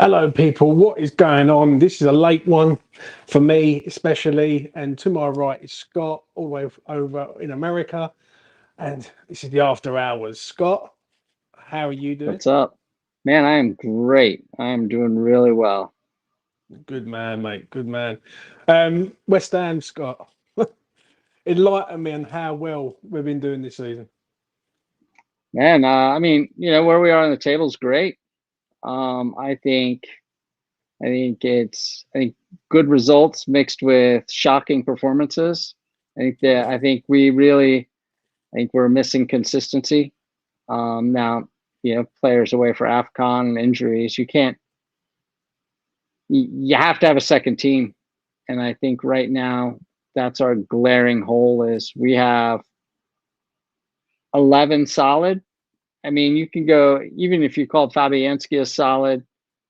Hello, people. What is going on? This is a late one for me, especially. And to my right is Scott, all the way over in America. And this is the after hours. Scott, how are you doing? What's up? Man, I am great. I am doing really well. Good man, mate. Good man. West Ham, Scott, enlighten me on how well we've been doing this season. Man, where we are on the table is great. I think I think good results mixed with shocking performances. I think we're missing consistency. Now, players away for AFCON and injuries, you have to have a second team. And I think right now that's our glaring hole is we have 11 solid. I mean, you can go, even if you called Fabianski a solid,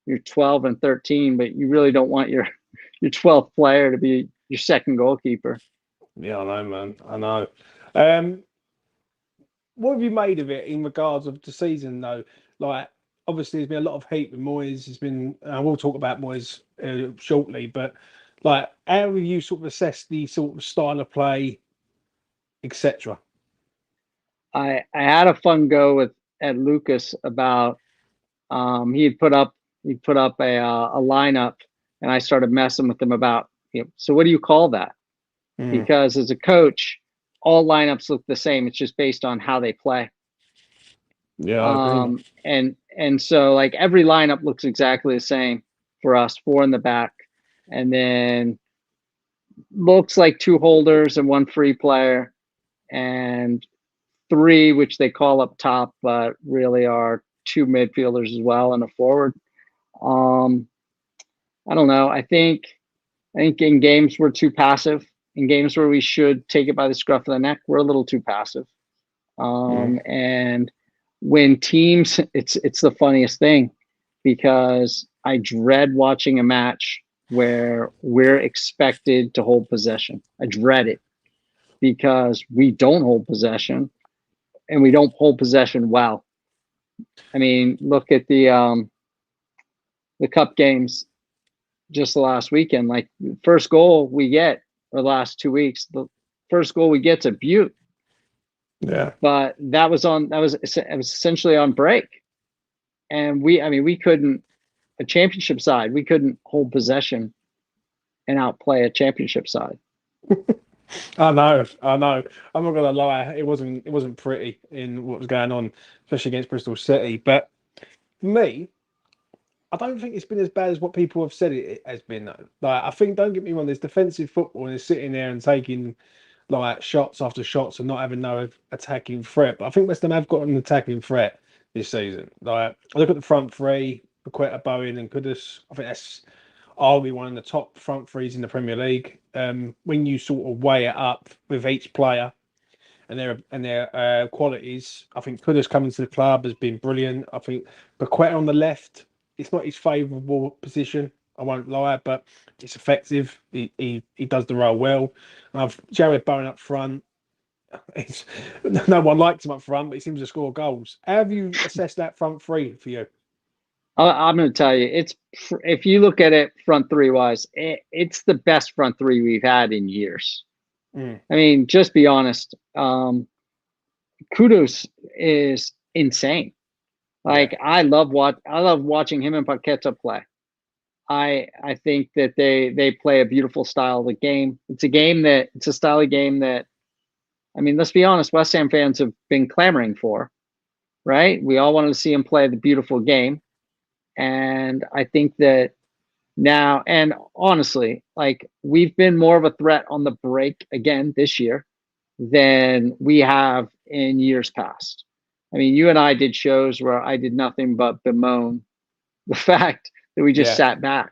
you're 12 and 13, but you really don't want your 12th player to be your second goalkeeper. Yeah, I know, man. I know. Um, what have you made of it in regards of the season, though? Like, obviously, there's been a lot of hate with Moyes. There's been, we'll talk about Moyes shortly, but like, how have you sort of assessed the sort of style of play, etc.? I had a fun go with Ed Lucas about he'd put up a lineup, and I started messing with him about, so what do you call that? Mm. Because as a coach, all lineups look the same. It's just based on how they play. Yeah, I agree. And so like every lineup looks exactly the same for us, four in the back, and then looks like two holders and one free player, and three, which they call up top, but really are two midfielders as well and a forward. Um, I don't know. I think in games we're too passive. In games where we should take it by the scruff of the neck, we're a little too passive. Mm. And when teams, it's the funniest thing because I dread watching a match where we're expected to hold possession. I dread it because we don't hold possession and we don't hold possession well. I mean, look at the cup games just the last weekend. Like first goal we get, or the last 2 weeks, the first goal we get's a Butte, Yeah. but it was essentially on break, and we couldn't, a championship side, we couldn't hold possession and outplay a championship side. I know, I know. I'm not gonna lie, it wasn't pretty in what was going on, especially against Bristol City. But for me, I don't think it's been as bad as what people have said it has been. Though. Like, I think, don't get me wrong, there's defensive football and there's sitting there and taking like shots after shots and not having no attacking threat. But I think West Ham have got an attacking threat this season. Like, I look at the front three, Paqueta, Bowen, and Kudus. I think that's arguably one of the top front threes in the Premier League. When you sort of weigh it up with each player and their qualities, I think Kudus coming to the club has been brilliant. I think Paqueta on the left, it's not his favourable position. I won't lie, but it's effective. He does the role well. And I've Jared Bowen up front. It's, no one likes him up front, but he seems to score goals. How have you assessed that front three for you? I'm going to tell you, if you look at it front three wise, it's the best front three we've had in years. Mm. I mean, just be honest. Kudus is insane. Yeah, Like I love watching him and Paqueta play. I think that they play a beautiful style of the game. It's a style of game that, I mean, let's be honest, West Ham fans have been clamoring for, right? We all wanted to see him play the beautiful game. And I think that now, and honestly, like we've been more of a threat on the break again this year than we have in years past. I mean, you and I did shows where I did nothing but bemoan the fact that we just yeah. sat back.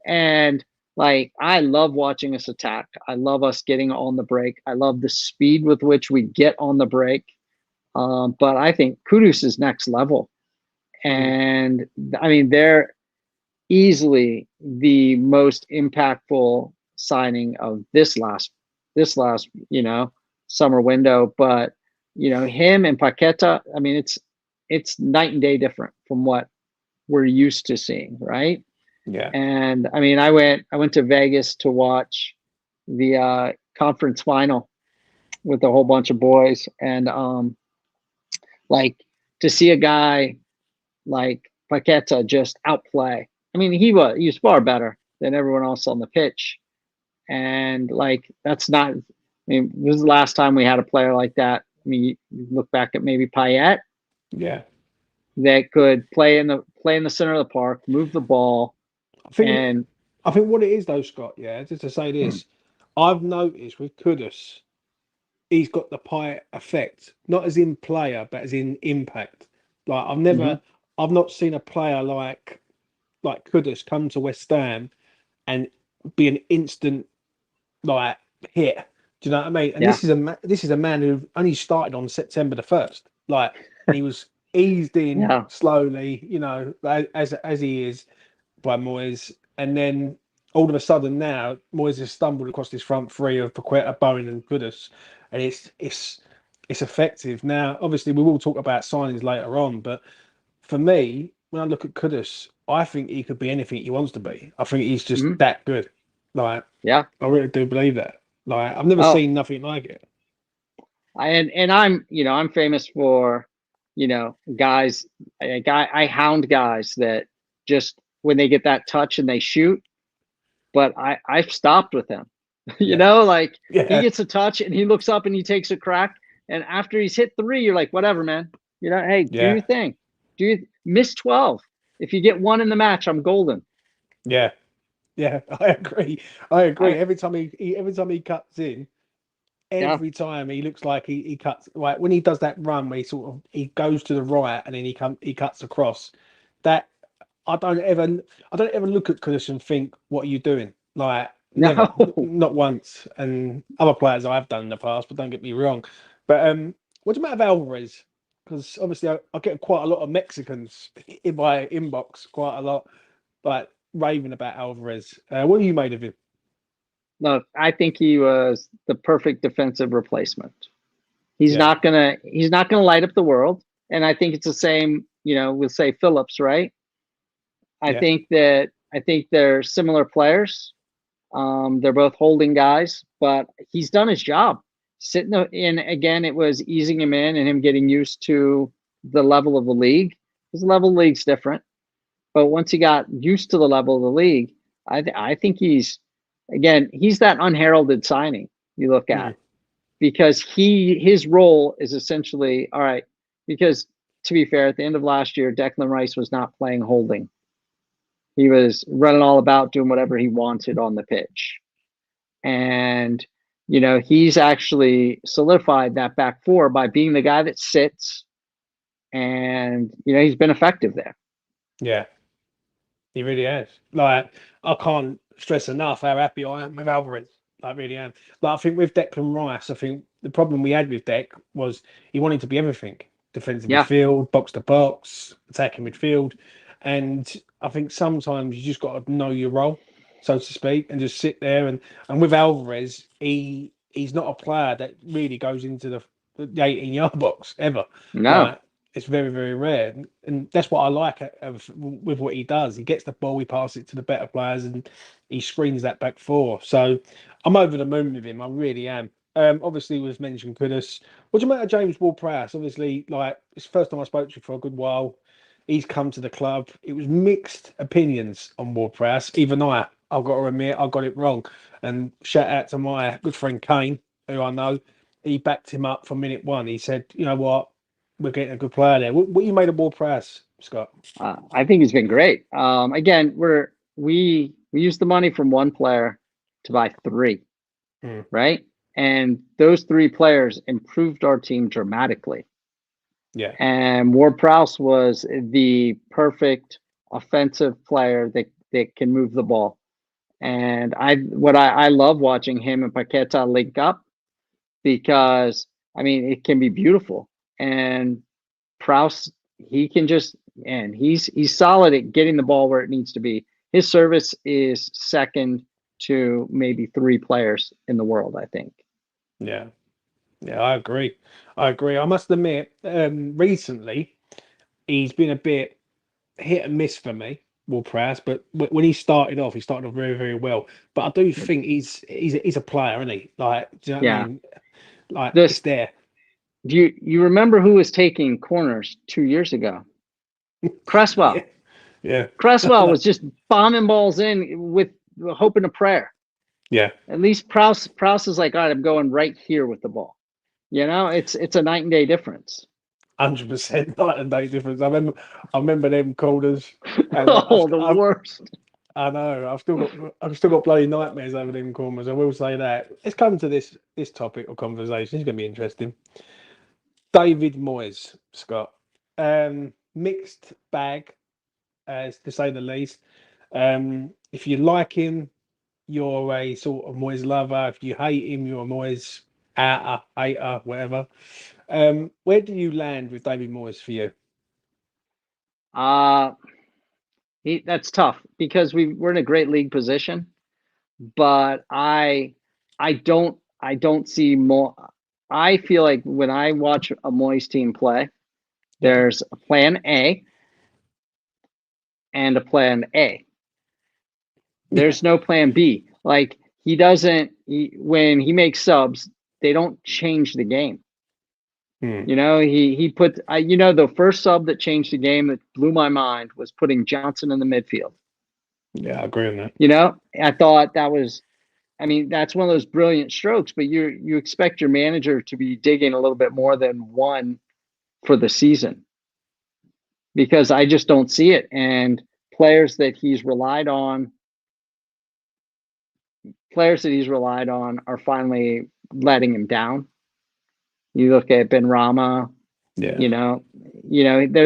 And like, I love watching us attack. I love us getting on the break. I love the speed with which we get on the break. But I think Kudus is next level. Mm. And I mean, they're easily the most impactful signing of this last summer window. But him and Paqueta, I mean, it's night and day different from what we're used to seeing, right? Yeah. And I mean, I went to Vegas to watch the conference final with a whole bunch of boys, and like to see a guy like Paqueta just outplay. I mean, he was far better than everyone else on the pitch, and like that's not. I mean, this is the last time we had a player like that. I mean, you look back at maybe Payet Yeah. that could play in the center of the park, move the ball, I think and I think what it is though, Scott, yeah, just to say this, I've noticed with Kudus, he's got the pie effect, not as in player, but as in impact. Like mhm, I've not seen a player like Kudus come to West Ham and be an instant like hit. Do you know what I mean? And yeah, this is a man who only started on September the 1st. Like, and he was eased in yeah, slowly, as he is by Moyes, and then all of a sudden now Moyes has stumbled across this front three of Paqueta, Bowen, and Kudus, and it's effective. Now, obviously, we will talk about signings later on, but for me, when I look at Kudus, I think he could be anything he wants to be. I think he's just mhm, that good. Like, yeah. I really do believe that. Like, I've never Oh, seen nothing like it. and I'm famous for guys. I hound guys that just when they get that touch and they shoot. But I've stopped with him. Yeah, Like he yeah, gets a touch and he looks up and he takes a crack. And after he's hit three, you're like, whatever, man. Hey, do your yeah, thing. Do you miss 12? If you get one in the match, I'm golden. yeah, yeah. I agree. I agree. I Every time he cuts in, Yeah, every time he looks like he cuts. Like when he does that run where he goes to the right and then he cuts across. That I don't ever look at Kudus and think, what are you doing? Like never, no. not once. And other players I've done in the past, but don't get me wrong. But what do you make of Alvarez? Because obviously I get quite a lot of Mexicans in my inbox, quite a lot, like raving about Alvarez. What are you made of him? No, I think he was the perfect defensive replacement. He's Yeah, not gonna he's not gonna light up the world. And I think it's the same, with say Phillips, right? yeah, I think they're similar players. They're both holding guys, but he's done his job. Sitting in again, it was easing him in and him getting used to the level of the league. His level of the league's different, but once he got used to the level of the league, I think he's that unheralded signing you look mm, at because his role is essentially all right. Because to be fair, at the end of last year, Declan Rice was not playing holding. He was running all about doing whatever he wanted on the pitch. And, he's actually solidified that back four by being the guy that sits. And, he's been effective there. yeah. He really has. Like, I can't stress enough how happy I am with Alvarez. I really am. Like, I think with Declan Rice, I think the problem we had with Dec was he wanted to be everything: defensive Yeah. midfield, box to box, attacking midfield. And I think sometimes you just got to know your role, so to speak, and just sit there. And with Alvarez, he's not a player that really goes into the 18-yard box ever. No. Like, it's very, very rare, and that's what I like with what he does. He gets the ball, he passes it to the better players, and he screens that back four. So I'm over the moon with him. I really am. Obviously, we've mentioned Kudus. What do you make of James Ward-Prowse? Obviously, like it's the first time I spoke to you for a good while. He's come to the club. It was mixed opinions on Ward-Prowse. Even I've got to admit, I got it wrong. And shout out to my good friend Kane, who I know. He backed him up from minute one. He said, "You know what? We're getting a good player there." What you made of Ward-Prowse, Scott? I think he's been great. Again, we used the money from one player to buy three, Mm, right? And those three players improved our team dramatically. yeah, And Ward Prowse was the perfect offensive player that can move the ball. And I love watching him and Paqueta link up because I mean it can be beautiful. And Prowse, he can just and he's solid at getting the ball where it needs to be. His service is second to maybe three players in the world, I think. yeah, yeah. I agree. I agree. I must admit, recently he's been a bit. hit and miss for me, Will Prowse. But when he started off very, very well. But I do think he's a player, isn't he? Like, do you know what I Yeah. mean? Like, it's This there. do you remember who was taking corners 2 years ago? Cresswell. Yeah, yeah, Cresswell was just bombing balls in with hope and a prayer. yeah. At least Prowse is like, all right, I'm going right here with the ball. You know, it's a night and day difference. 100% night and day difference. I remember them corners, and Oh, the worst. I know I've still got bloody nightmares over them corners. I will say that. Let's come to this topic of conversation. It's going to be interesting. David Moyes, Scott, mixed bag, as to say the least. If you like him, you're a sort of Moyes lover. If you hate him, you're a Moyes hater, whatever. Where do you land with David Moyes for you? Uh that's tough because we're in a great league position, but I don't see more. I feel like when I watch a Moyes team play, Yeah, there's a plan A and a plan A. yeah, There's no plan B. Like he doesn't when he makes subs, they don't change the game. Hmm. You know, he put the first sub that changed the game that blew my mind was putting Johnson in the midfield. Yeah. I agree on that. You know, I thought that was, I mean, that's one of those brilliant strokes, but you expect your manager to be digging a little bit more than one for the season because I just don't see it. And players that he's relied on, are finally letting him down. You look at Ben Rama, Yeah. you know,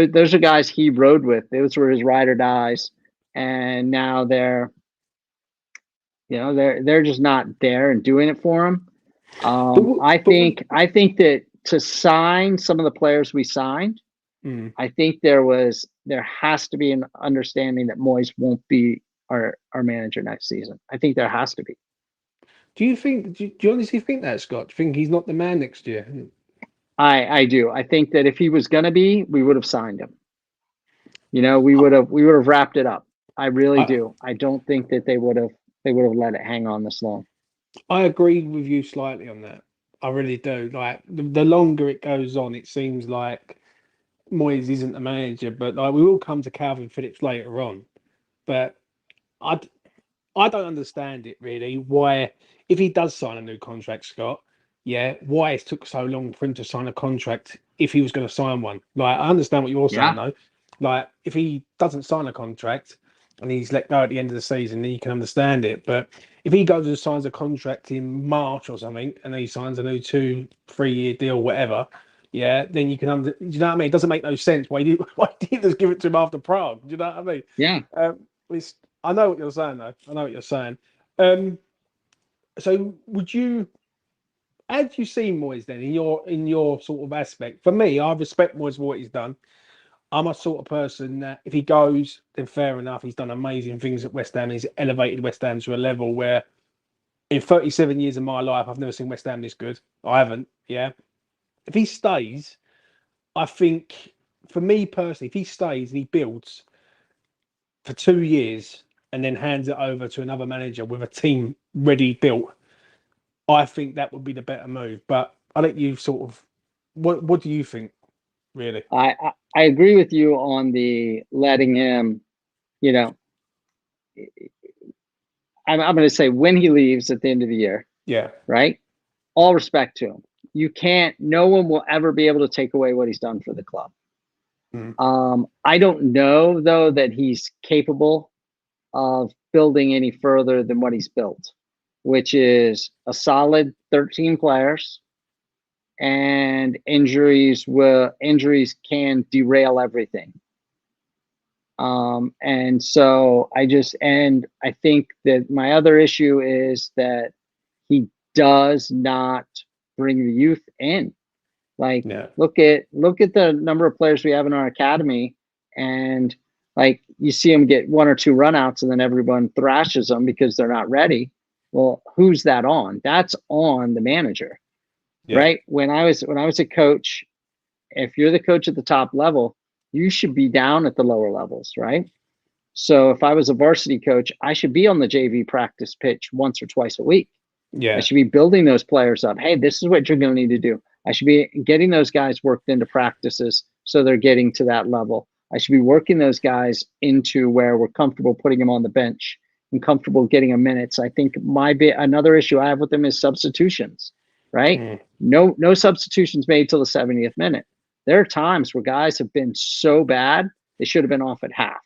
those are guys he rode with. Those were his ride or dies, and now they're just not there and doing it for him. I But think that to sign some of the players we signed, hmm. I think there has to be an understanding that Moyes won't be our manager next season. I think there has to be. Do you honestly think that, Scott? Do you think he's not the man next year? I do. I think that if he was gonna be, we would have signed him. You know, we I, would have wrapped it up. I really I, do. I don't think that they would have let it hang on this long. I agree with you slightly on that. I really do. Like the longer it goes on, it seems like Moyes isn't the manager. But like we will come to Kalvin Phillips later on. But I I don't understand it really. Why, if he does sign a new contract, Scott, yeah, why it took so long for him to sign a contract if he was going to sign one? Like, I understand what you're saying Yeah. though. Like, if he doesn't sign a contract and he's let go at the end of the season, then you can understand it. But if he goes and signs a contract in March or something, and then he signs a new 2-3 year deal, whatever, yeah, then you can do you know what I mean? It doesn't make no sense why did he just give it to him after Prague? Do you know what I mean? Yeah. It's, I know what you're saying, though. I know what you're saying. Um, so, how do you see Moyes then in your sort of aspect? For me, I respect Moyes for what he's done. I'm a sort of person that if he goes, then fair enough. He's done amazing things at West Ham. He's elevated West Ham to a level where, in 37 years of my life, I've never seen West Ham this good. I haven't. Yeah. If he stays, I think, for me personally, if he stays and he builds for 2 years and then hands it over to another manager with a team ready built, I think that would be the better move. But I let you sort of, what do you think, really? I agree with you on the letting him, you know, I'm going to say when he leaves at the end of the year, Yeah. right? All respect to him. No one will ever be able to take away what he's done for the club. Mm. I don't know though that he's capable of building any further than what he's built, which is a solid 13 players, and injuries can derail everything. And so I think that my other issue is that he does not bring the youth in. Like Yeah. look at the number of players we have in our academy, and like you see them get one or two runouts and then everyone thrashes them because they're not ready. Well, who's that on? That's on the manager, Yeah. right? When I was a coach, if you're the coach at the top level, you should be down at the lower levels, right? So if I was a varsity coach, I should be on the JV practice pitch once or twice a week. I Yeah. should be building those players up. Hey, this is what you're going to need to do. I should be getting those guys worked into practices so they're getting to that level. I should be working those guys into where we're comfortable putting them on the bench and comfortable getting them minutes. I think another issue I have with them is substitutions, right? Mm. No substitutions made till the 70th minute. There are times where guys have been so bad they should have been off at half.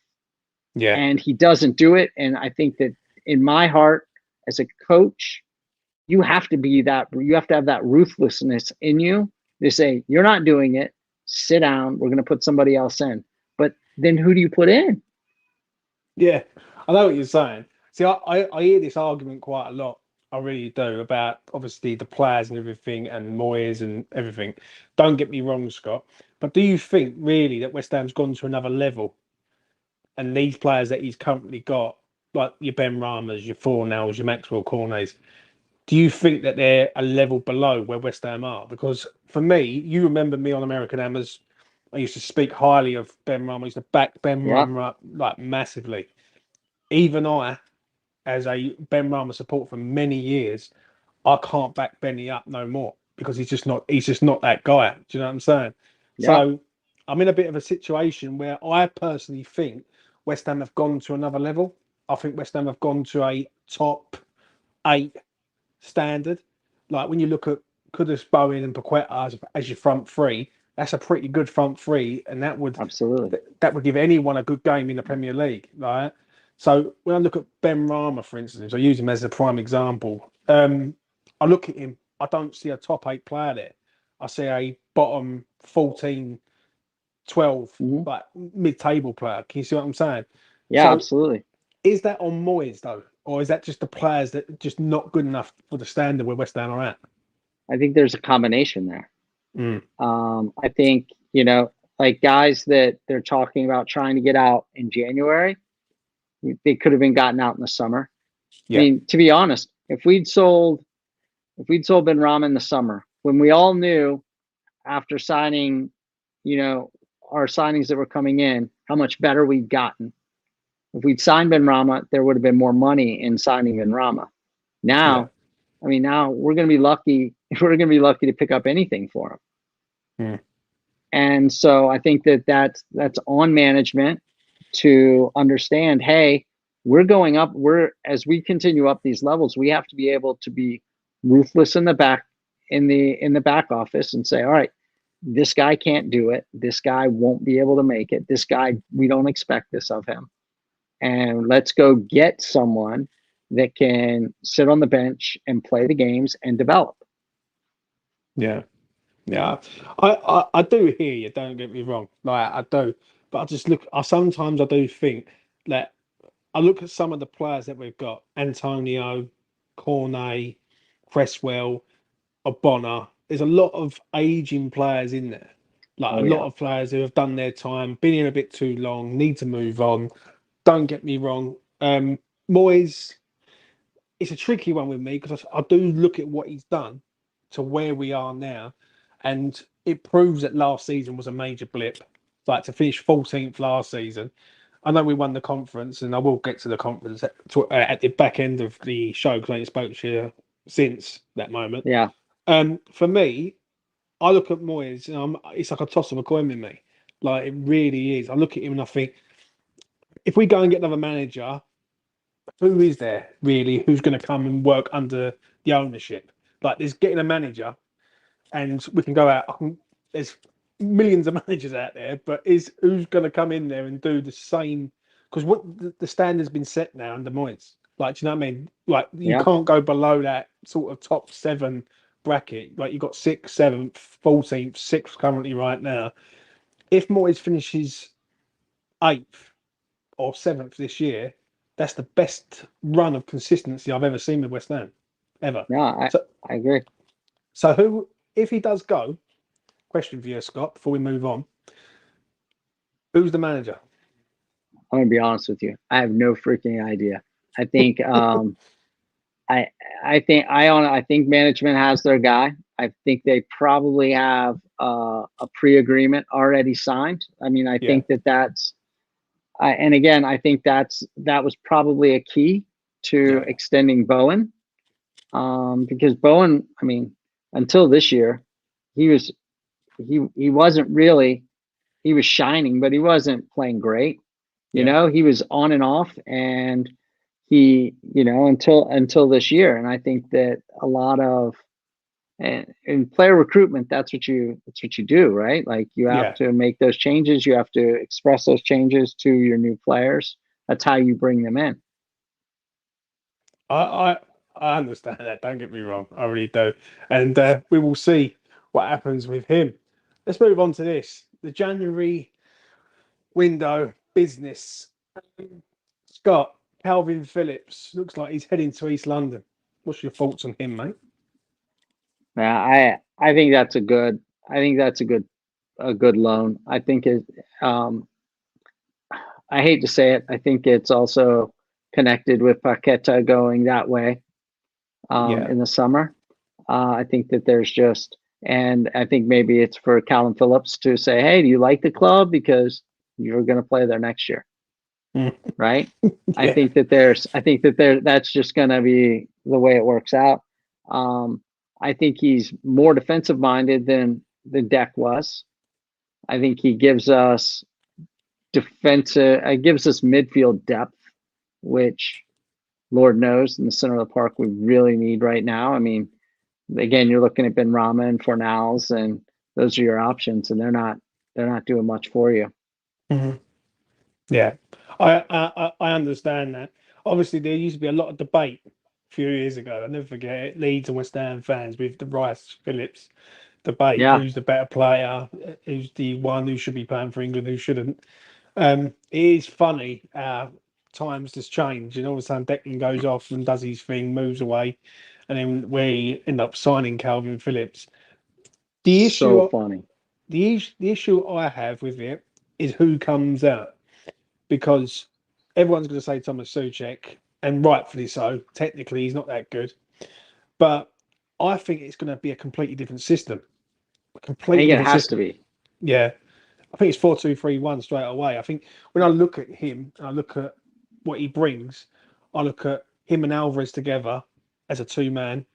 Yeah. And he doesn't do it. And I think that in my heart, as a coach, you have to have that ruthlessness in you to say, you're not doing it, sit down, we're going to put somebody else in. But then who do you put in? Yeah. I know what you're saying. See, I hear this argument quite a lot. I really do, about obviously the players and everything and Moyes and everything. Don't get me wrong, Scott. But do you think really that West Ham's gone to another level? And these players that he's currently got, like your Ben Ramas, your Fornells, your Maxwell Cornets, do you think that they're a level below where West Ham are? Because for me, you remember me on American Hammers, I used to speak highly of Ben Rama. I used to back Ben Rama up like massively. Even I, as a Ben Rama supporter for many years, I can't back Benny up no more because he's just not that guy. Do you know what I'm saying? Yeah. So I'm in a bit of a situation where I personally think West Ham have gone to another level. I think West Ham have gone to a top 8 standard. Like when you look at Kudus, Bowen, and Paqueta as your front three, that's a pretty good front three, and that would give anyone a good game in the Premier League, right? So when I look at Ben Rama, for instance, I use him as a prime example. I look at him, I don't see a top 8 player there. I see a bottom 14, 12, like mid-table player. Can you see what I'm saying? Yeah, so, absolutely. Is that on Moyes though, or is that just the players that are just not good enough for the standard where West Ham are at? I think there's a combination there. I think, like guys that they're talking about trying to get out in January, they could have been gotten out in the summer. Yeah. I mean, to be honest, if we'd sold Ben Rama in the summer, when we all knew after signing, our signings that were coming in, how much better we'd gotten. If we'd signed Ben Rama, there would have been more money in signing Ben Rama. Now, now we're going to be lucky. We're going to be lucky to pick up anything for him. And so I think that's on management to understand, hey, we're going up. As we continue up these levels, we have to be able to be ruthless in the back office and say, all right, this guy can't do it. This guy won't be able to make it. This guy, we don't expect this of him. And let's go get someone that can sit on the bench and play the games and develop. Yeah. I do hear you. Don't get me wrong. Like I do, but I just look. Sometimes I do think that I look at some of the players that we've got: Antonio, Cornet, Cresswell, Obona. There's a lot of aging players in there. Like a lot of players who have done their time, been here a bit too long, need to move on. Don't get me wrong. Moyes, it's a tricky one with me because I do look at what he's done to where we are now, and it proves that last season was a major blip. Like to finish 14th last season. I know we won the conference, and I will get to the conference at the back end of the show because I ain't spoken to you since that moment. Yeah. For me, I look at Moyes, and it's like a toss of a coin with me. Like it really is. I look at him and I think, if we go and get another manager, who is there really who's going to come and work under the ownership? Like there's getting a manager, and we can go out. There's millions of managers out there, but who's going to come in there and do the same? Because what the standard's been set now under Moyes. Like, do you know what I mean? Like you can't go below that sort of top 7 bracket. Like you've got 6th, 7th, 14th, 6th currently right now. If Moyes finishes 8th or 7th this year, that's the best run of consistency I've ever seen with West Ham, ever. Yeah, I agree. So if he does go, question for you, Scott, before we move on, who's the manager? I'm going to be honest with you. I have no freaking idea. I think I think management has their guy. I think they probably have a pre-agreement already signed. I mean, I Yeah, think that's, and again, I think that was probably a key to yeah, extending Bowen, because Bowen, I mean, until this year, he was he wasn't really, he was shining, but he wasn't playing great. You yeah. know, he was on and off, and he, you know, until this year. And I think that a lot of, and in player recruitment, that's what you do, right? Like, you have Yeah, to make those changes, you have to express those changes to your new players. That's how you bring them in. I, I, I understand that. Don't get me wrong, I really do, and we will see what happens with him. Let's move on to this. The January window business. Scott, Kalvin Phillips looks like he's heading to East London. What's your thoughts on him, mate? Yeah, I think that's a good, I think that's a good loan. I think it, um I hate to say it, I think it's also connected with Paqueta going that way, Yeah. in the summer. I think that there's just, and I think maybe it's for Calvin Phillips to say, hey, do you like the club? Because you're going to play there next year, Mm. right? Yeah. I think that that's just going to be the way it works out. Um, I think he's more defensive minded than the deck was. I think he gives us gives us midfield depth, which Lord knows in the center of the park we really need right now. I mean, again, you're looking at Ben Rama and Fornals, and those are your options, and they're not doing much for you. Mhm. Yeah. I understand that. Obviously, there used to be a lot of debate a few years ago. I'll never forget it. Leeds and West Ham fans with the Rice Phillips debate. Yeah, Who's the better player? Who's the one who should be playing for England? Who shouldn't? It is funny how times has changed, and all of a sudden Declan goes off and does his thing, moves away, and then we end up signing Calvin Phillips. The so issue, funny. the issue I have with it is who comes out, because everyone's going to say Thomas Soucek, and rightfully so. Technically, he's not that good, but I think it's going to be a completely different system. A I completely think it different has to system. be. Yeah, I think it's 4-2-3-1 straight away. I think when I look at him and I look at what he brings, I look at him and Alvarez together as a two man,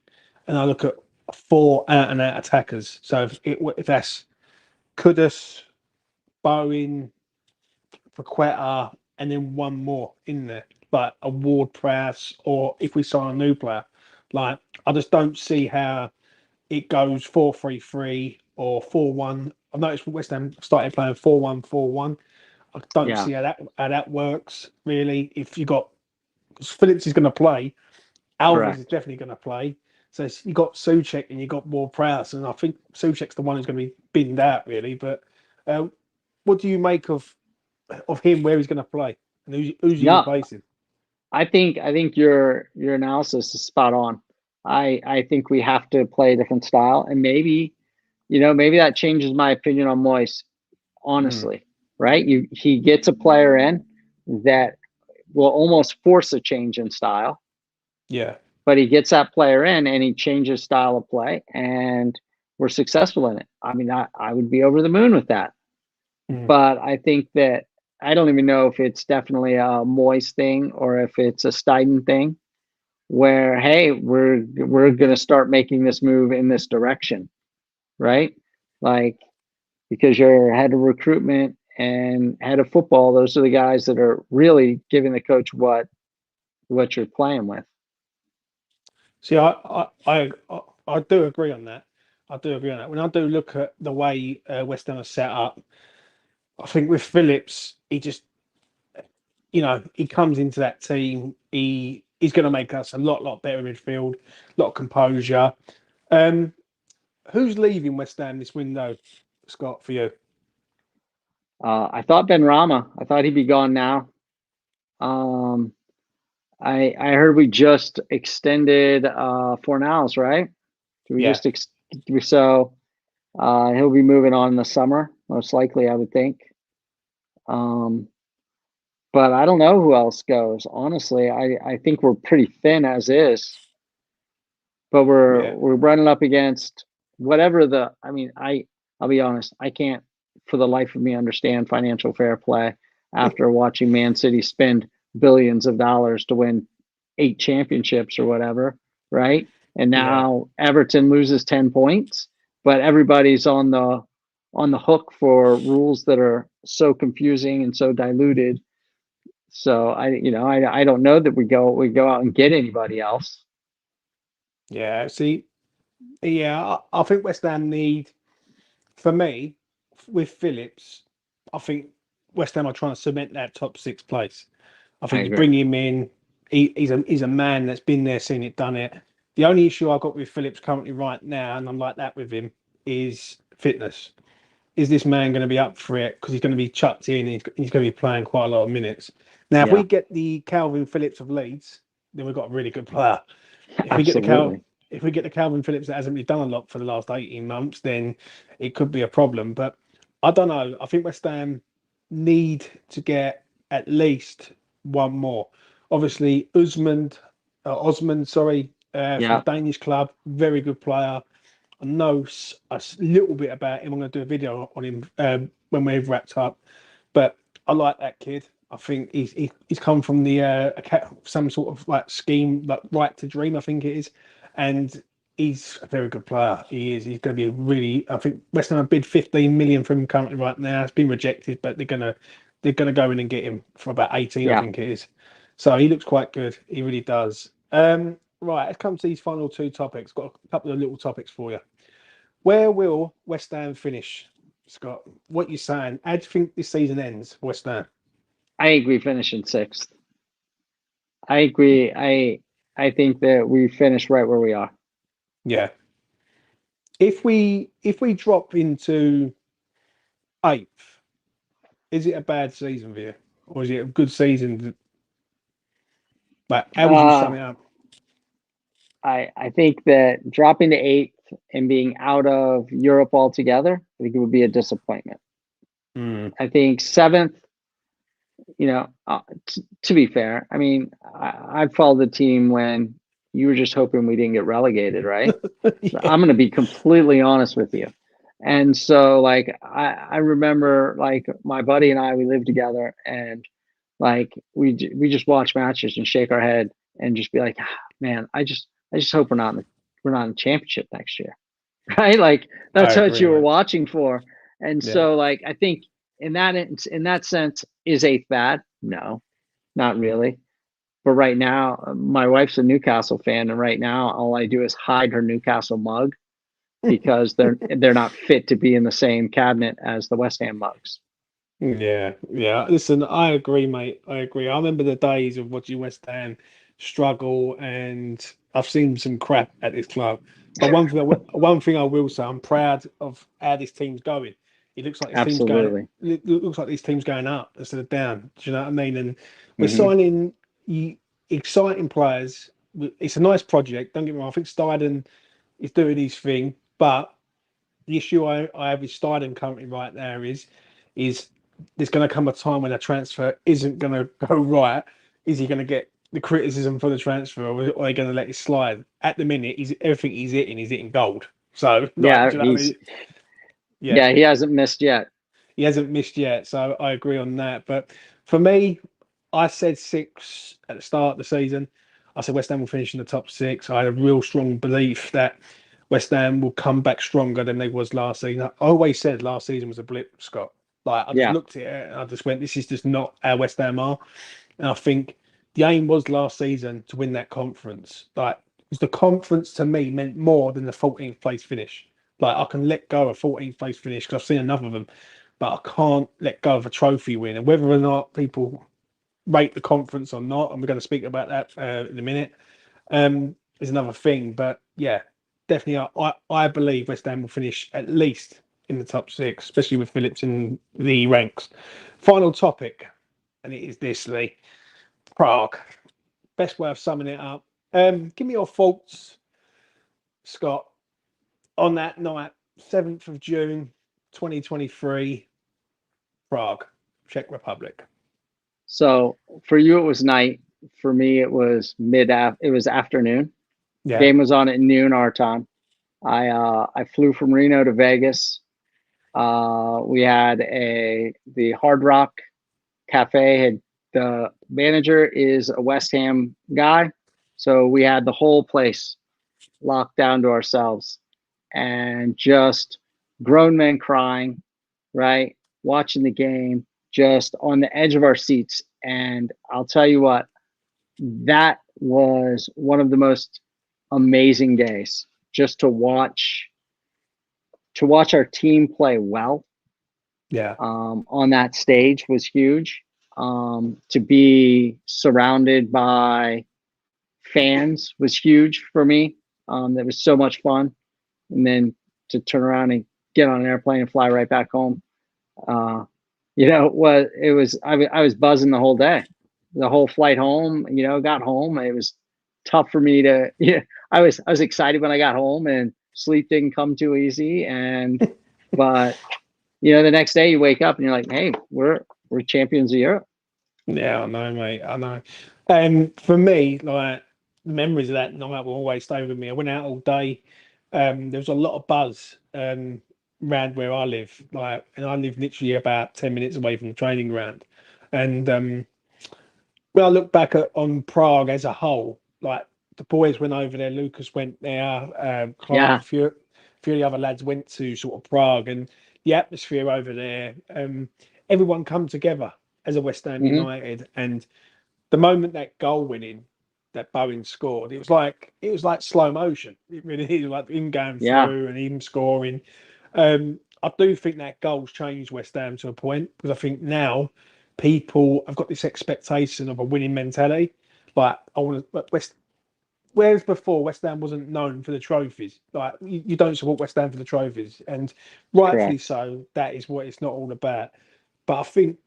and I look at four out and out attackers. So if that's Kudus, Bowen, Paqueta, and then one more in there, like a Ward Prowse, or if we sign a new player, like I just don't see how it goes 4-3-3 or 4-1. I've noticed West Ham started playing 4-1-4-1. I don't Yeah, see how that works really. If you got, because Phillips is going to play, Alvarez is correct. definitely going to play. So you got Soucek and you got Ward Prowse, and I think Soucek's the one who's going to be binned out really. But uh, what do you make of him? Where he's going to play and who's he Yeah, replacing? I think your analysis is spot on. I think we have to play a different style, and maybe, you know, maybe that changes my opinion on Moyes. Mm, Honestly, right? He gets a player in that will almost force a change in style, yeah. but he gets that player in and he changes style of play, and we're successful in it. I mean, I would be over the moon with that. Mm. But I think that, I don't even know if it's definitely a Moyes thing or if it's a Steiden thing, where, hey, we're gonna start making this move in this direction, right? Like, because you're head of recruitment and head of football, those are the guys that are really giving the coach what you're playing with. See, I do agree on that. I do agree on that. When I do look at the way West Ham are set up, I think with Phillips, he just, he comes into that team. He's going to make us a lot better midfield, a lot of composure. Um, who's leaving West Ham this window, Scott? For you? I thought Ben Rama. I thought he'd be gone now. Um, I heard we just extended Fornals, right? We Yeah. just so he'll be moving on in the summer, most likely, I would think. Um, but I don't know who else goes. Honestly, I think we're pretty thin as is, but Yeah. we're running up against whatever the. I mean, I'll be honest, I can't for the life of me understand financial fair play after watching Man City spend billions of dollars to win 8 championships or whatever, right? And Yeah, now Everton loses 10 points, but everybody's on the hook for rules that are so confusing and so diluted. So I don't know that we go out and get anybody else. yeah. See, yeah, I think West Ham need, for me, with Phillips, I think West Ham are trying to cement that top six place. I I think you agree. bring him in. He's a man that's been there, seen it, done it. The only issue I've got with Phillips currently right now, and I'm like that with him, is fitness. Is this man going to be up for it? Because he's going to be chucked in. He's going to be playing quite a lot of minutes. Now, if we Yeah, get the Kalvin Phillips of Leeds, then we've got a really good player. If we get the absolutely. if we get the Kalvin Phillips that hasn't really done a lot for the last 18 months, then it could be a problem. But I don't know. I think West Ham need to get at least one more. Obviously, Osman, sorry, from the Yeah, Danish club, very good player. I know a little bit about him. I'm going to do a video on him when we've wrapped up. But I like that kid. I think he's come from the some sort of like scheme, like Right to Dream, I think it is, and he's a very good player. He is. He's going to be a really. I think West Ham have bid 15 million for him currently right now. It's been rejected, but they're gonna go in and get him for about 18, I yeah. think it is. So he looks quite good. He really does. Right, let's come to these final two topics. Got a couple of little topics for you. Where will West Ham finish, Scott? What you saying? How do you think this season ends for West Ham? I agree. Finishing sixth. I agree. I think that we finish right where we are. Yeah. If we drop into eighth, is it a bad season for you, or is it a good season? Like, how would you sum Uh, it up? I think that dropping to eighth and being out of Europe altogether, I think it would be a disappointment. Mm. I think seventh, to be fair, I mean, I followed the team when you were just hoping we didn't get relegated, right? So Yeah, I'm going to be completely honest with you. And so, like, I remember, like, my buddy and I, we lived together, and like we just watch matches and shake our head and just be like, ah, man, I just hope we're not in the championship next year, right? Like I that's what agree, you were mate. watching for. And Yeah, so, like, I think in that sense, is eighth bad? No, not really. But right now, my wife's a Newcastle fan, and right now, all I do is hide her Newcastle mug because they're not fit to be in the same cabinet as the West Ham mugs. yeah, yeah. Listen, I agree, mate. I agree. I remember the days of watching West Ham struggle, and I've seen some crap at this club. But one thing I will say, I'm proud of how this team's going. It looks like this team's going. Absolutely. It looks like this team's going up instead of down. Do you know what I mean? And we're Hmm. signing exciting players. It's a nice project. Don't get me wrong. I think Steiden is doing his thing, but the issue I have with Steiden currently right now is there's going to come a time when a transfer isn't going to go right. Is he going to get the criticism for the transfer, or are they going to let it slide? At the minute, everything he's hitting gold. So, like, Yeah, do you know what I he's mean? Yeah, yeah, he hasn't missed yet. he hasn't missed yet. So I agree on that. But for me, I said six at the start of the season. I said West Ham will finish in the top six. I had a real strong belief that West Ham will come back stronger than they was last season. I always said last season was a blip, Scott. Like, I just Yeah, looked at it and I just went, this is just not how West Ham are. And I think the aim was last season to win that conference. Like, because the conference to me meant more than the 14th place finish. Like, I can let go of 14th place finish because I've seen enough of them, but I can't let go of a trophy win. And whether or not people rate the conference or not, and we're going to speak about that in a minute, is another thing. But yeah, definitely, I believe West Ham will finish at least in the top six, especially with Phillips in the ranks. Final topic, and it is this, Lee. Prague. Best way of summing it up. Give me your thoughts, Scott, on that night, 7th of June, 2023, Prague, Czech Republic. so for you it was night. For me it was it was afternoon. Yeah. Game was on at noon our time. I flew from Reno to Vegas. We had the Hard Rock Cafe. Had the manager is a West Ham guy, so we had the whole place locked down to ourselves, and just grown men crying, right, watching the game, just on the edge of our seats. And I'll tell you what, that was one of the most amazing days, just to watch our team play well Yeah. on that stage was huge. To be surrounded by fans was huge for me. That was so much fun. And then to turn around and get on an airplane and fly right back home. I was buzzing the whole day, the whole flight home. Got home. It was tough for me to. Yeah, I was excited when I got home, and sleep didn't come too easy. But the next day you wake up and you're like, hey, we're champions of Europe. Yeah, I know, mate. I know. For me, like the memories of that night will always stay with me. I went out all day. There was a lot of buzz around where I live, and I live literally about 10 minutes away from the training ground. And when I look back on Prague as a whole, like the boys went over there, Lucas went there, Clive, Yeah. a few of the other lads went to sort of Prague, and the atmosphere over there, everyone come together as a West Ham Hmm. United. And the moment that goal went in, that Bowen scored, it was like slow motion. It really is, like him going Yeah. through and him scoring. I do think that goal's changed West Ham to a point, because I think now people have got this expectation of a winning mentality. Like I want to whereas before West Ham wasn't known for the trophies. Like you don't support West Ham for the trophies, and rightfully Correct. so. That is what it's not all about. But I think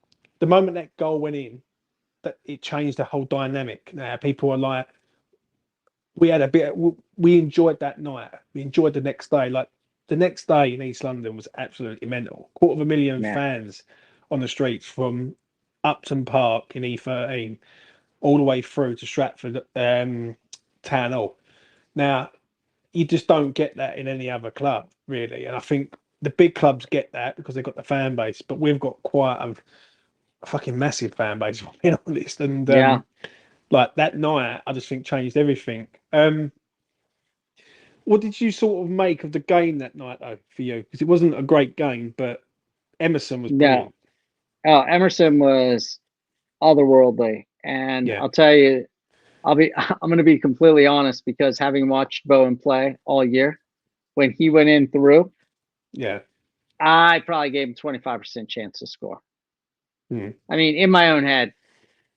the moment that goal went in, that it changed the whole dynamic. Now people are like, we had a bit. We enjoyed that night. We enjoyed the next day. Like the next day in East London was absolutely mental. 250,000 Man. fans on the streets from Upton Park in E13 all the way through to Stratford Town Hall. Now you just don't get that in any other club, really. And I think the big clubs get that because they've got the fan base, but we've got quite a fucking massive fan base, if I'm being honest. And Yeah. like that night, I just think changed everything. What did you sort of make of the game that night, though, for you? Because it wasn't a great game, but Emerson was No. brilliant. Oh, Emerson was otherworldly. And Yeah, I'll tell you, I'm going to be completely honest, because having watched Bowen play all year, when he went in through, yeah, I probably gave him 25% chance to score. mm, I mean, in my own head,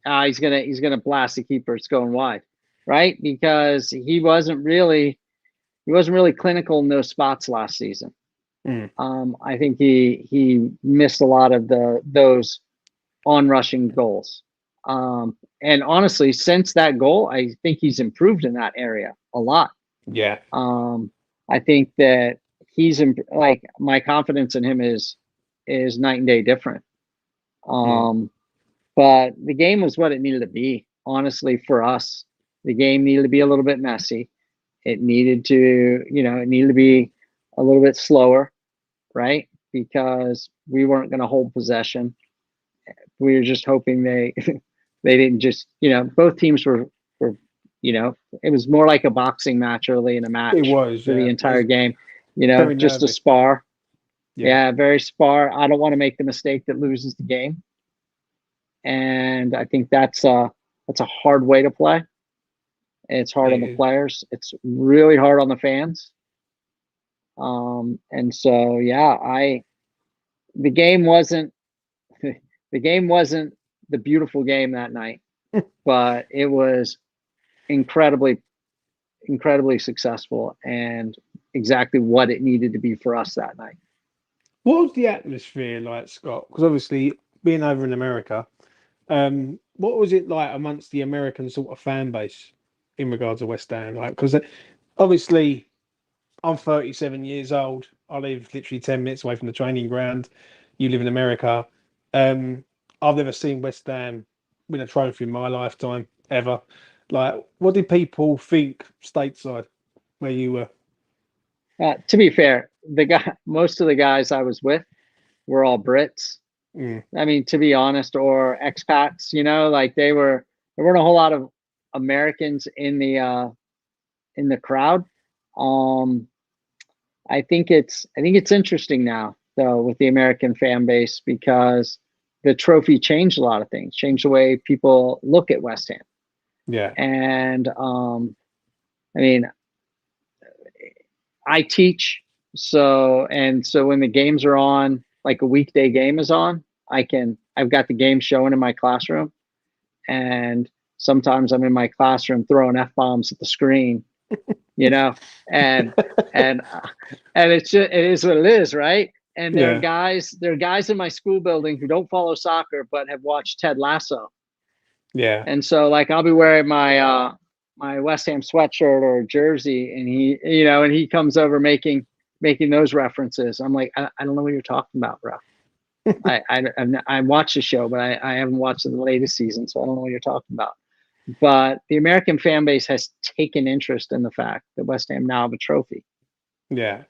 he's gonna blast the keeper. It's going wide, right? Because he wasn't really clinical in those spots last season. mm, I think he missed a lot of those on rushing goals. And honestly, since that goal, I think he's improved in that area a lot. yeah, I think that like my confidence in him is night and day different. mm, Um, but the game was what it needed to be. Honestly, for us, the game needed to be a little bit messy. It needed to be a little bit slower, right? Because we weren't going to hold possession. We were just hoping they they didn't just, both teams were it was more like a boxing match early in a it match was. for the Yeah, it entire was game, very just a nervy. spar. Yeah, Yeah, very spar. I don't want to make the mistake that loses the game. And I think that's a hard way to play. It's hard on it the is. players. It's really hard on the fans. And so yeah, the game wasn't the game wasn't the beautiful game that night, but it was incredibly, incredibly successful and exactly what it needed to be for us that night. What was the atmosphere like, Scott? Because obviously, being over in America, what was it like amongst the American sort of fan base in regards to West Ham? Like, because obviously, I'm 37 years old. I live literally 10 minutes away from the training ground. You live in America. Um, I've never seen West Ham win a trophy in my lifetime ever. Like, what did people think stateside where you were? To be fair, most of the guys I was with were all Brits. I mean, to be honest, or expats, you know, like there weren't a whole lot of Americans in the crowd. I think it's interesting now though with the American fan base because the trophy changed a lot of things, changed the way people look at West Ham. Yeah. And I mean, I teach, so when the games are on, like a weekday game is on, I've got the game showing in my classroom, and sometimes I'm in my classroom throwing F-bombs at the screen, you know, and and it is what it is, right? And there are guys in my school building who don't follow soccer but have watched Ted Lasso. Yeah. And so like I'll be wearing my my West Ham sweatshirt or jersey, and he comes over making those references. I'm like, I don't know what you're talking about, bro. I watched the show, but I haven't watched the latest season, so I don't know what you're talking about. But the American fan base has taken interest in the fact that West Ham now have a trophy. Yeah.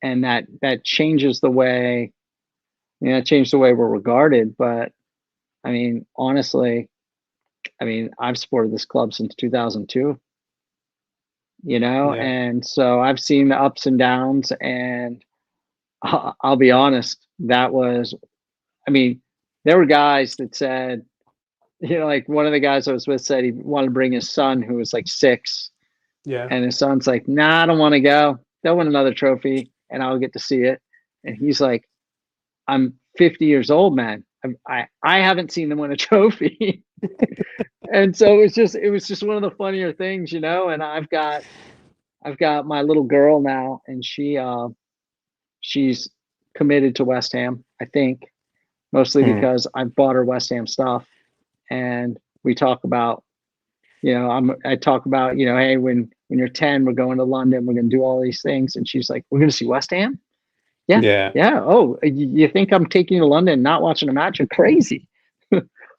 And that changes the way, it changed the way we're regarded. But I mean, honestly, I've supported this club since 2002, and so I've seen the ups and downs, and I'll be honest, there were guys that said, like one of the guys I was with said he wanted to bring his son who was like 6. Yeah. And his son's like, nah, I don't want to go. They'll win another trophy and I'll get to see it. And he's like, I'm 50 years old, man. I haven't seen them win a trophy. And so it was just one of the funnier things, and I've got my little girl now, and she's committed to West Ham, I think, mostly because I bought her West Ham stuff. And we talk about, I talk about, hey, when you're 10, we're going to London, we're going to do all these things. And she's like, we're going to see West Ham? Yeah. Oh, you think I'm taking you to London, not watching a match? You're crazy.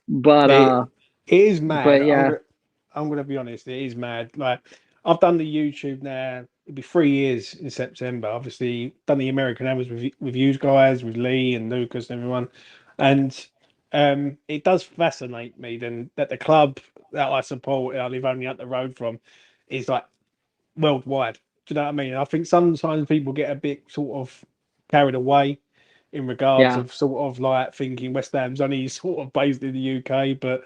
But it is mad. But yeah, I'm gonna be honest, it is mad. Like I've done the YouTube now. It'll be 3 years in September. Obviously, done the American hours with you guys, with Lee and Lucas and everyone, and it does fascinate me then that the club that I support, I live only up the road from, is like worldwide. Do you know what I mean? I think sometimes people get a bit sort of carried away in regards of sort of like thinking West Ham's only sort of based in the UK, but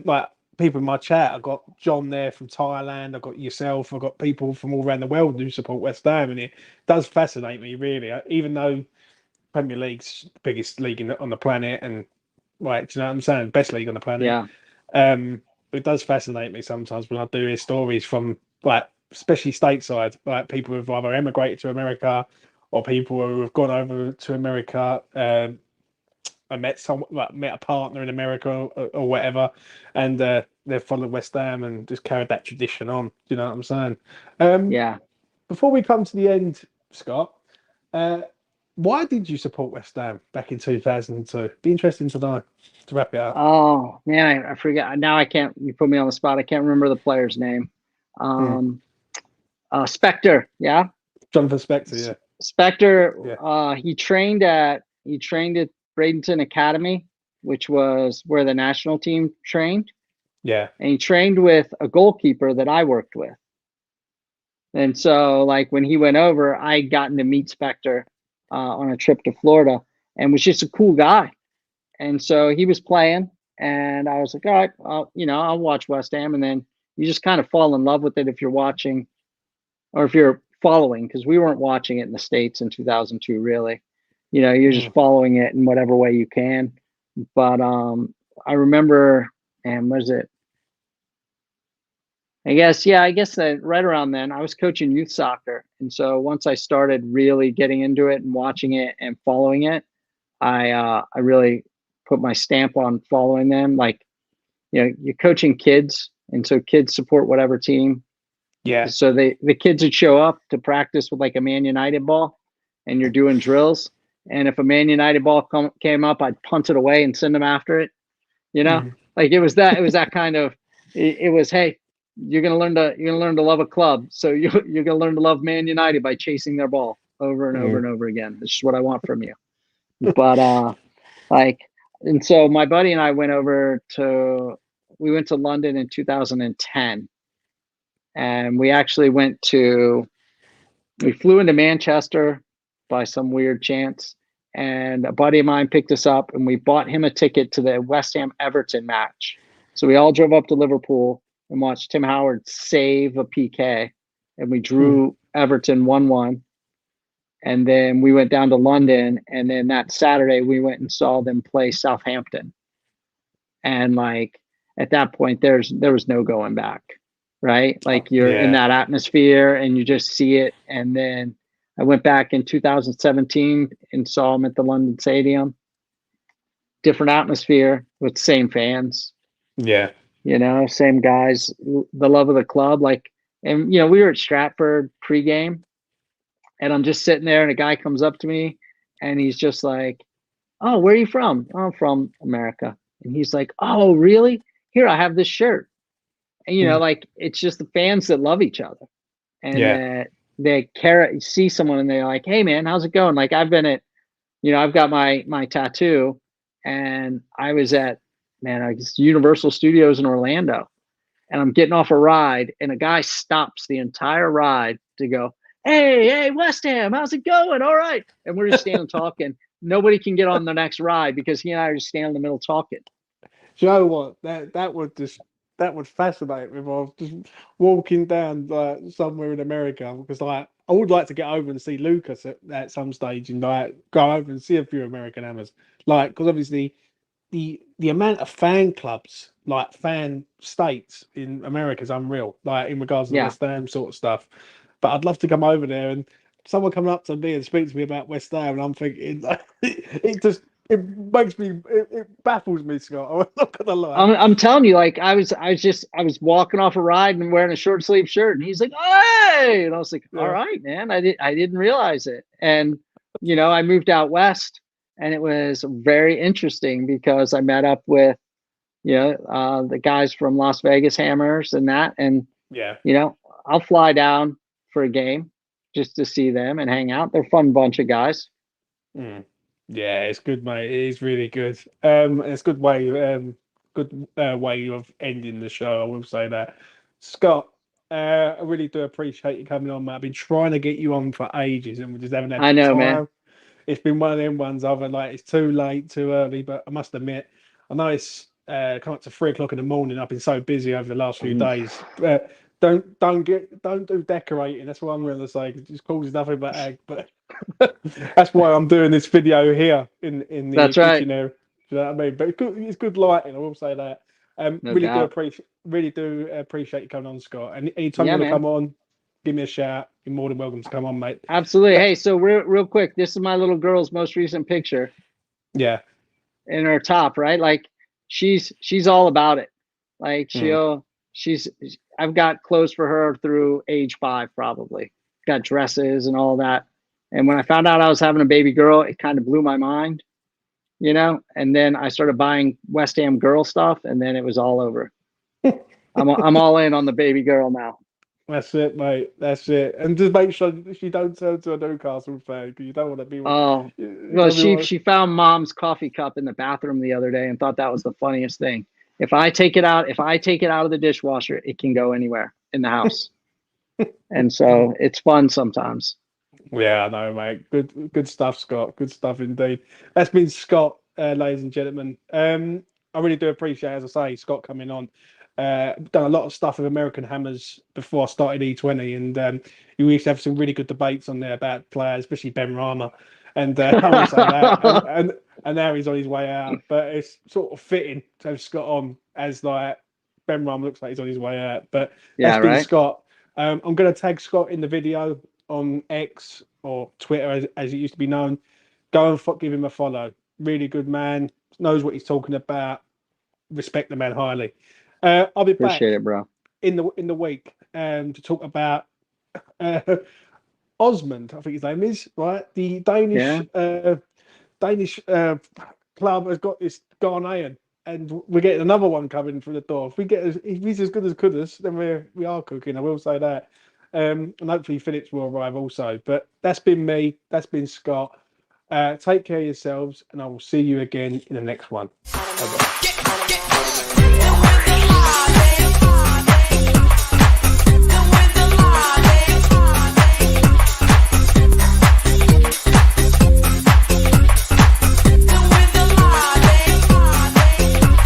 like people in my chat, I've got John there from Thailand, I've got yourself, I've got people from all around the world who support West Ham, and it does fascinate me really. Even though Premier League's the biggest league on the planet, and right, do you know what I'm saying? Best league on the planet. It does fascinate me sometimes when I do hear stories from like, especially stateside, like people who've either emigrated to America or people who have gone over to America and met a partner in America or whatever, and they've followed West Ham and just carried that tradition on. Do you know what I'm saying? Before we come to the end, Scott, why did you support West Ham back in 2002? Be interesting to know, to wrap it up. Oh man, I forget now. I can't. You put me on the spot. I can't remember the player's name. Spectre. Yeah. Jonathan Spectre. Yeah. Spectre. Yeah. He trained at Bradenton Academy, which was where the national team trained. Yeah. And he trained with a goalkeeper that I worked with. And so, like when he went over, I gotten to meet Spectre on a trip to Florida, and was just a cool guy. And so he was playing, and I was like, all right, I'll watch West Ham. And then you just kind of fall in love with it if you're watching, or if you're following, because we weren't watching it in the States in 2002, really. You're just following it in whatever way you can. But I remember, and was it? I guess that right around then I was coaching youth soccer. And so once I started really getting into it and watching it and following it, I really put my stamp on following them. Like, you're coaching kids, and so kids support whatever team. Yeah. So the kids would show up to practice with like a Man United ball, and you're doing drills. And if a Man United ball came up, I'd punt it away and send them after it. Like it was that kind of. It was, hey, you're gonna learn to love a club, so you're gonna learn to love Man United by chasing their ball over and over and over again. It's just what I want from you. But like, and so my buddy and I went to London in 2010, and we flew into Manchester by some weird chance, and a buddy of mine picked us up, and we bought him a ticket to the West Ham Everton match. So we all drove up to Liverpool and watched Tim Howard save a PK, and we drew Everton 1-1. And then we went down to London, and then that Saturday we went and saw them play Southampton. And like at that point, there was no going back, right? Like you're in that atmosphere and you just see it. And then I went back in 2017 and saw them at the London Stadium. Different atmosphere with same fans. Yeah. Same guys, the love of the club. Like, and we were at Stratford pregame. And I'm just sitting there, and a guy comes up to me, and he's just like, "Oh, where are you from?" "Oh, I'm from America." And he's like, "Oh, really? Here, I have this shirt." And like it's just the fans that love each other, and that they see someone, and they're like, "Hey, man, how's it going?" Like I've been at, I've got my tattoo, and I was at Universal Studios in Orlando, and I'm getting off a ride, and a guy stops the entire ride to go, hey, West Ham, how's it going? All right. And we're just standing talking. Nobody can get on the next ride because he and I are just standing in the middle talking. Do you know what? That would fascinate me if I was just walking down like somewhere in America, because like I would like to get over and see Lucas at some stage and like go over and see a few American Hammers. Like, because obviously the amount of fan clubs, like fan states in America is unreal, like in regards to the West Ham sort of stuff. But I'd love to come over there and someone coming up to me and speak to me about West Ham, and I'm thinking, like, it makes me, it baffles me, Scott. I'm not gonna lie. I'm telling you, like I was walking off a ride and wearing a short sleeve shirt, and he's like, "Hey!" And I was like, "All right, man, I didn't realize it." And I moved out west, and it was very interesting because I met up with the guys from Las Vegas Hammers and that, and I'll fly down for a game just to see them and hang out. They're a fun bunch of guys. Yeah, it's good, mate. It is really good. It's a good way of ending the show. I will say that, Scott. I really do appreciate you coming on, mate. I've been trying to get you on for ages, and we just haven't had the time. Man. It's been one of them ones. I've like it's too late, too early. But I must admit, I know it's come up to 3 o'clock in the morning. I've been so busy over the last few days. Don't do decorating. That's what I'm going to say. It just causes nothing but ag. But that's why I'm doing this video here in the kitchen area. Do you know what I mean? But it's good lighting. I will say that. Really do appreciate you coming on, Scott. And anytime you want to come on, give me a shout. You're more than welcome to come on, mate. Absolutely. Hey, so real quick, this is my little girl's most recent picture. Yeah. In her top, right? Like she's all about it. Like I've got clothes for her through age 5, probably. Got dresses and all that. And when I found out I was having a baby girl, it kind of blew my mind, and then I started buying West Ham girl stuff, and then it was all over. I'm all in on the baby girl now. That's it, mate. That's it. And just make sure she don't turn to a Newcastle fan, because you don't want to be. Oh, well, she found Mom's coffee cup in the bathroom the other day and thought that was the funniest thing. If I take it out of the dishwasher, it can go anywhere in the house. And so it's fun sometimes. Yeah, I know, mate. Good stuff, Scott. Good stuff indeed. That's been Scott, ladies and gentlemen. I really do appreciate, as I say, Scott coming on. Done a lot of stuff with American Hammers before I started E20, and we used to have some really good debates on there about players, especially Ben Rama. And I will say that. And now he's on his way out. But it's sort of fitting to have Scott on, as like Ben Rama looks like he's on his way out. But that's been Scott. I'm going to tag Scott in the video on X or Twitter, as it used to be known. Go and give him a follow. Really good man. Knows what he's talking about. Respect the man highly. I'll be back bro. in the week to talk about Osman, I think his name is, right? The Danish club has got this Ghanaian, and we're getting another one coming through the door. If he's as good as Kudus, then we are cooking. I will say that. And hopefully Phillips will arrive also. But that's been me. That's been Scott. Take care of yourselves, and I will see you again in the next one. Bye-bye.